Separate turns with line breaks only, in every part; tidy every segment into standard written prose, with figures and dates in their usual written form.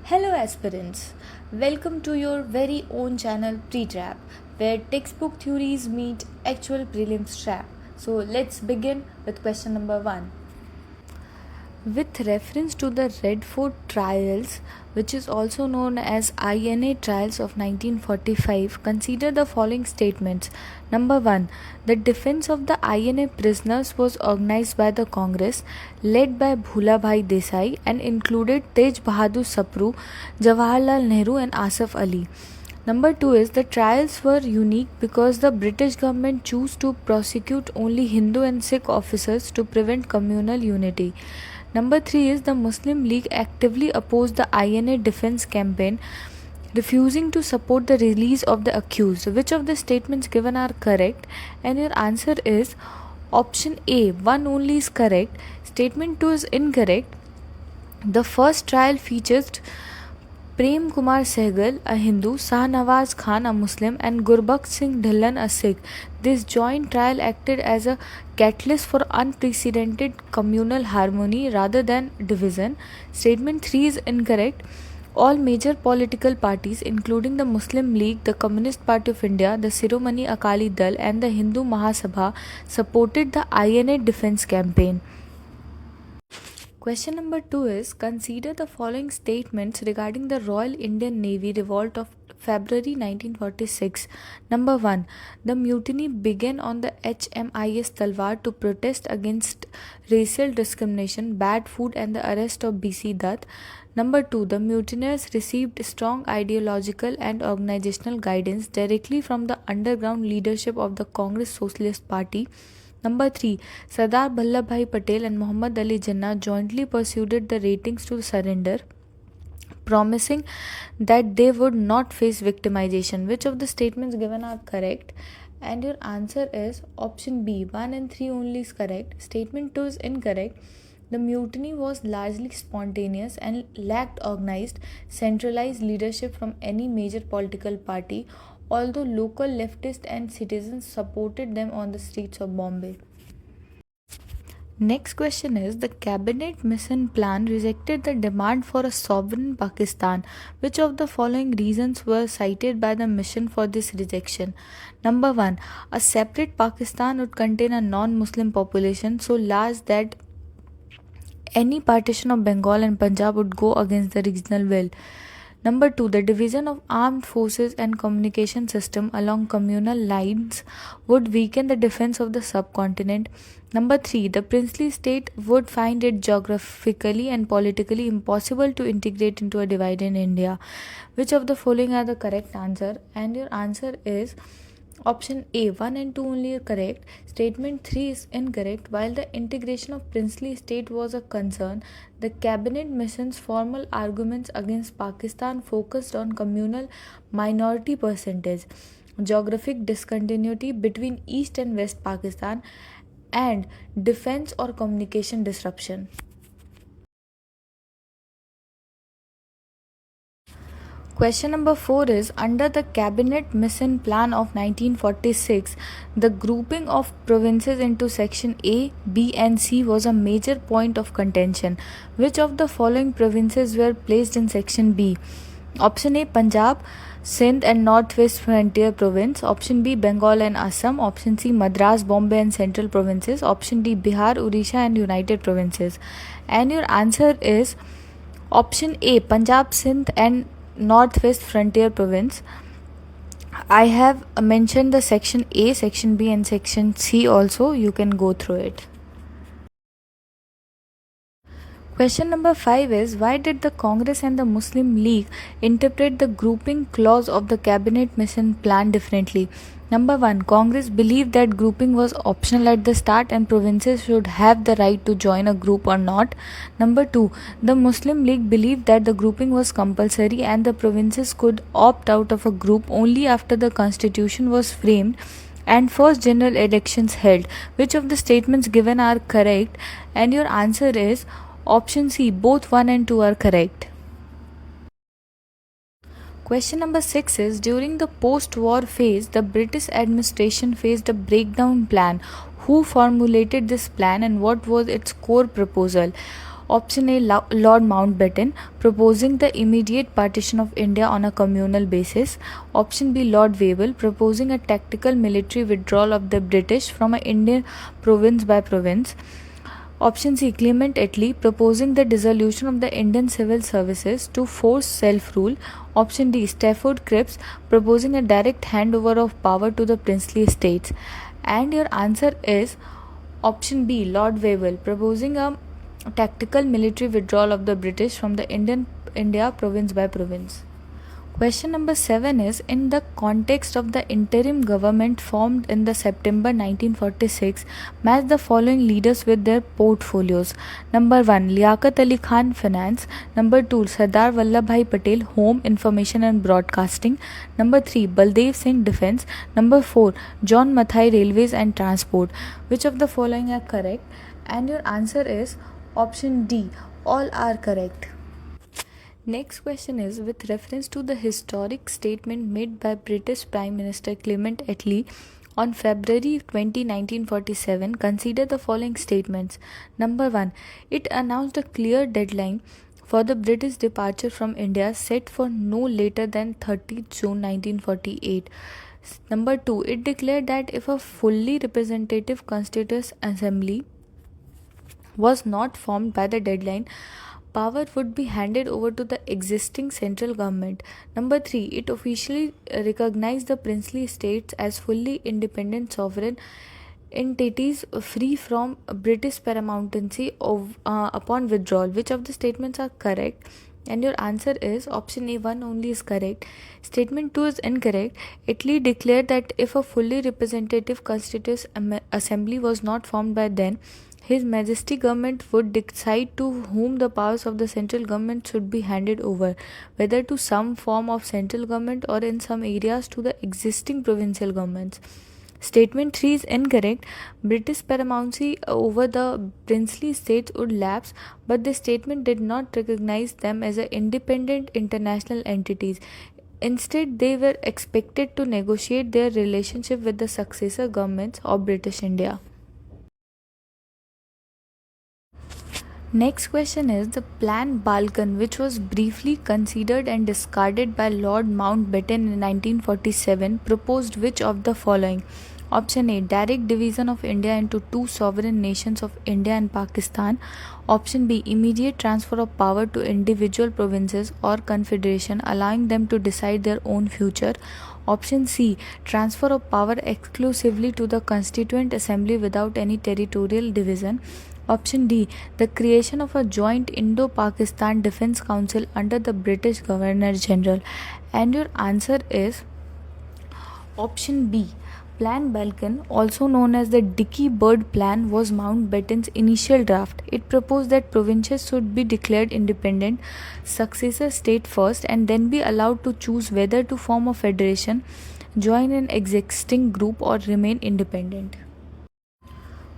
Hello aspirants, welcome to your very own channel Pretrap, where textbook theories meet actual prelims trap. So let's begin with question number 1. With reference to the Red Fort trials, which is also known as INA trials of 1945, consider the following statements. Number 1. The defense of the INA prisoners was organized by the Congress, led by Bhulabhai Desai, and included Tej Bahadur Sapru, Jawaharlal Nehru, and Asif Ali. Number 2 is the trials were unique because the British government chose to prosecute only Hindu and Sikh officers to prevent communal unity. Number 3 is the Muslim League actively opposed the INA defense campaign, refusing to support the release of the accused. Which of the statements given are correct? And your answer is option A, one only is correct. Statement 2 is incorrect. The first trial features Prem Kumar Sehgal, a Hindu, Shahnawaz Khan, a Muslim, and Gurbakht Singh Dhillon, a Sikh. This joint trial acted as a catalyst for unprecedented communal harmony rather than division. Statement 3 is incorrect. All major political parties, including the Muslim League, the Communist Party of India, the Shiromani Akali Dal, and the Hindu Mahasabha, supported the INA defense campaign. Question number 2 is consider the following statements regarding the Royal Indian Navy revolt of February 1946. Number 1. The mutiny began on the HMIS Talwar to protest against racial discrimination, bad food, and the arrest of BC Dutt. Number 2. The mutineers received strong ideological and organizational guidance directly from the underground leadership of the Congress Socialist Party. Number 3. Sardar Vallabhbhai Patel and Muhammad Ali Jinnah jointly pursued the ratings to surrender, promising that they would not face victimization. Which of the statements given are correct? And your answer is option B, 1 and 3 only is correct. Statement 2 is incorrect. The mutiny was largely spontaneous and lacked organized, centralized leadership from any major political party, although local leftists and citizens supported them on the streets of Bombay. Next question is the cabinet mission plan rejected the demand for a sovereign Pakistan. Which of the following reasons were cited by the mission for this rejection? Number 1. A separate Pakistan would contain a non-Muslim population so large that any partition of Bengal and Punjab would go against the regional will. Number 2. The division of armed forces and communication system along communal lines would weaken the defense of the subcontinent. Number 3. The princely state would find it geographically and politically impossible to integrate into a divided India. Which of the following are the correct answer? And your answer is option A, 1 and 2 only are correct. Statement 3 is incorrect. While the integration of princely state was a concern, the cabinet mission's formal arguments against Pakistan focused on communal minority percentage, geographic discontinuity between East and West Pakistan, and defense or communication disruption. Question number 4 is under the cabinet mission plan of 1946, the grouping of provinces into section A, B and C was a major point of contention. Which of the following provinces were placed in section B? Option A, Punjab, Sindh and Northwest Frontier Province. Option B, Bengal and Assam. Option C, Madras, Bombay and Central Provinces. Option D, Bihar, Odisha and United Provinces. And your answer is option A, Punjab, Sindh and Northwest Frontier Province. I have mentioned the section A, section B and section C also. You can go through it. Question number 5 is why did the Congress and the Muslim League interpret the grouping clause of the cabinet mission plan differently? Number 1. Congress believed that grouping was optional at the start and provinces should have the right to join a group or not. Number 2. The Muslim League believed that the grouping was compulsory and the provinces could opt out of a group only after the constitution was framed and first general elections held. Which of the statements given are correct? And your answer is option C, both 1 and 2 are correct. Question number 6 is during the post-war phase, the British administration faced a breakdown plan. Who formulated this plan and what was its core proposal? Option A, Lord Mountbatten, proposing the immediate partition of India on a communal basis. Option B, Lord Wavell, proposing a tactical military withdrawal of the British from an Indian province by province. Option C, Clement Attlee, proposing the dissolution of the Indian civil services to force self-rule. Option D, Stafford Cripps, proposing a direct handover of power to the princely estates. And your answer is option B, Lord Wavell, proposing a tactical military withdrawal of the British from the India province by province. Question number 7 is, in the context of the interim government formed in the September 1946, match the following leaders with their portfolios. Number 1, Liaquat Ali Khan, Finance. Number 2, Sardar Vallabhbhai Patel, Home, Information and Broadcasting. Number 3, Baldev Singh, Defence. Number 4, John Mathai, Railways and Transport. Which of the following are correct? And your answer is option D, all are correct. Next question is, with reference to the historic statement made by British Prime Minister Clement Attlee on February 20, 1947, consider the following statements. Number 1, it announced a clear deadline for the British departure from India set for no later than 30th June 1948. Number 2, it declared that if a fully representative Constituent Assembly was not formed by the deadline, power would be handed over to the existing central government. Number 3, it officially recognized the princely states as fully independent sovereign entities free from British paramountcy upon withdrawal. Which of the statements are correct? And your answer is option A, 1 only is correct. Statement 2 is incorrect. Italy declared that if a fully representative Constituent Assembly was not formed by then, His Majesty government would decide to whom the powers of the central government should be handed over, whether to some form of central government or in some areas to the existing provincial governments. Statement 3 is incorrect. British paramountcy over the princely states would lapse, but the statement did not recognize them as independent international entities. Instead, they were expected to negotiate their relationship with the successor governments of British India. Next question is, the Plan Balkan, which was briefly considered and discarded by Lord Mountbatten in 1947, proposed which of the following? Option A, direct division of India into two sovereign nations of India and Pakistan. Option B, immediate transfer of power to individual provinces or confederation, allowing them to decide their own future. Option C, transfer of power exclusively to the Constituent Assembly without any territorial division. Option D, the creation of a joint Indo-Pakistan Defence Council under the British Governor-General. And your answer is option B. Plan Balkan, also known as the Dickey Bird Plan, was Mountbatten's initial draft. It proposed that provinces should be declared independent, successor state first, and then be allowed to choose whether to form a federation, join an existing group, or remain independent.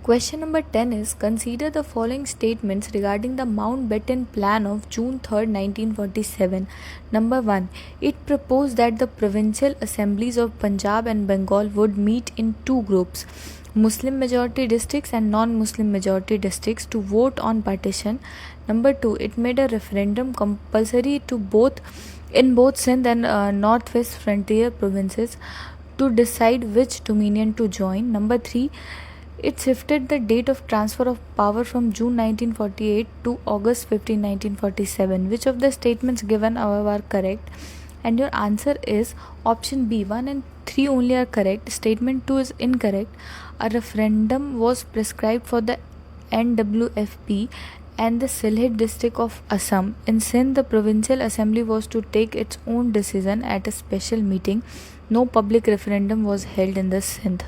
Question number 10 is, consider the following statements regarding the Mountbatten Plan of June 3, 1947. Number 1. It proposed that the provincial assemblies of Punjab and Bengal would meet in two groups, Muslim majority districts and non-Muslim majority districts, to vote on partition. Number 2. It made a referendum compulsory in both Sindh and Northwest frontier provinces to decide which dominion to join. Number 3. It shifted the date of transfer of power from June 1948 to August 15, 1947. Which of the statements given above are correct? And your answer is option B. 1 and 3 only are correct. Statement 2 is incorrect. A referendum was prescribed for the NWFP and the Sylhet district of Assam. In Sindh, the provincial assembly was to take its own decision at a special meeting. No public referendum was held in the Sindh.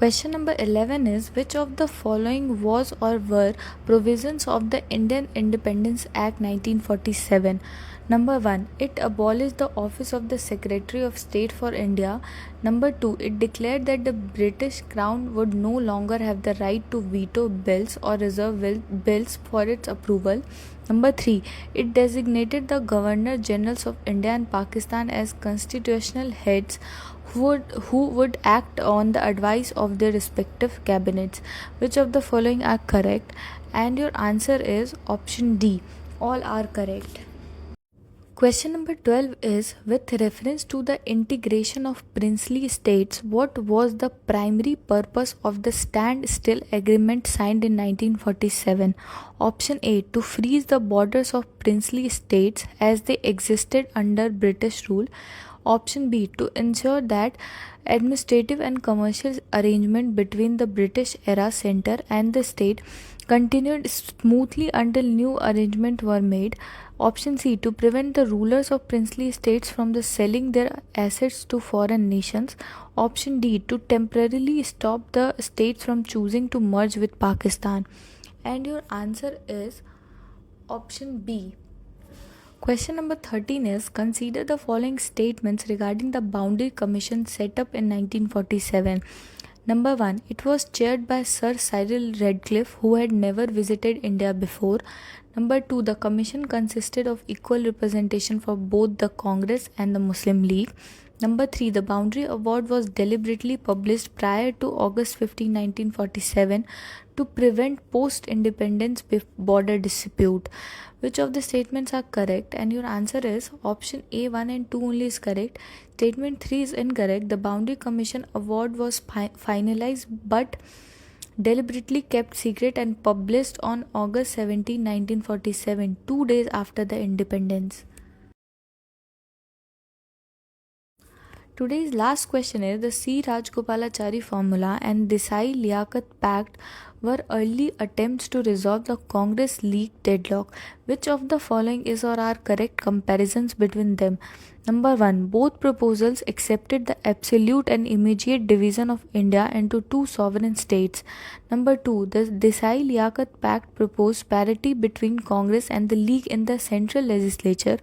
Question number 11 is, which of the following was or were provisions of the Indian Independence Act 1947? Number 1. It abolished the office of the Secretary of State for India. Number 2. It declared that the British Crown would no longer have the right to veto bills or reserve bills for its approval. Number 3. It designated the Governor Generals of India and Pakistan as constitutional heads who would act on the advice of their respective cabinets. Which of the following are correct? and your answer is option D. All are correct. Question number 12 is, with reference to the integration of princely states, what was the primary purpose of the standstill agreement signed in 1947? Option A, to freeze the borders of princely states as they existed under British rule. Option B, to ensure that administrative and commercial arrangement between the British era center and the state continued smoothly until new arrangements were made. Option C, to prevent the rulers of princely states from the selling their assets to foreign nations. Option D, to temporarily stop the states from choosing to merge with Pakistan. And your answer is option B. Question number 13 is, consider the following statements regarding the Boundary Commission set up in 1947. Number 1, it was chaired by Sir Cyril Radcliffe, who had never visited India before. Number 2, the commission consisted of equal representation for both the Congress and the Muslim League. Number 3, the Boundary Award was deliberately published prior to August 15, 1947 to prevent post-independence border dispute. Which of the statements are correct? And your answer is option A, 1 and 2 only is correct. Statement 3 is incorrect. The Boundary Commission Award was finalized but deliberately kept secret and published on August 17, 1947, 2 days after the independence. Today's last question is, the C. Rajgopalachari formula and Desai-Liaquat Pact were early attempts to resolve the Congress-League deadlock. Which of the following is or are correct comparisons between them? Number 1, both proposals accepted the absolute and immediate division of India into two sovereign states. Number 2, the Desai-Liaquat Pact proposed parity between Congress and the League in the central legislature,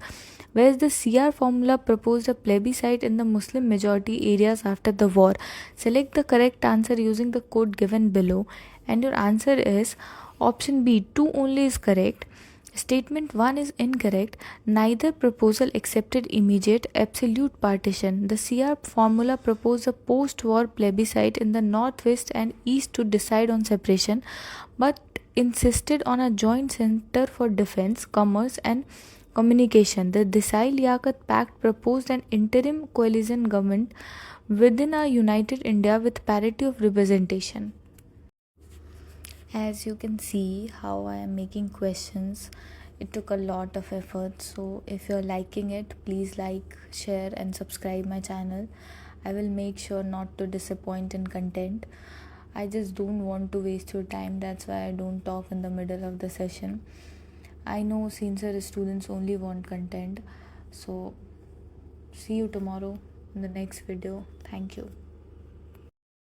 whereas the CR formula proposed a plebiscite in the Muslim majority areas after the war. Select the correct answer using the code given below, and your answer is option B, 2 only is correct. Statement 1 is incorrect. Neither proposal accepted immediate absolute partition. The CR formula proposed a post-war plebiscite in the northwest and east to decide on separation, but insisted on a joint center for defense, commerce and communication. The Desai-Liaquat Pact proposed an interim coalition government within a united India with parity of representation. As you can see how I am making questions, it took a lot of effort. So if you're liking it, please like, share and subscribe my channel. I will make sure not to disappoint in content. I just don't want to waste your time. That's why I don't talk in the middle of the session. I know sincere students only want content. So see you tomorrow in the next video. Thank you.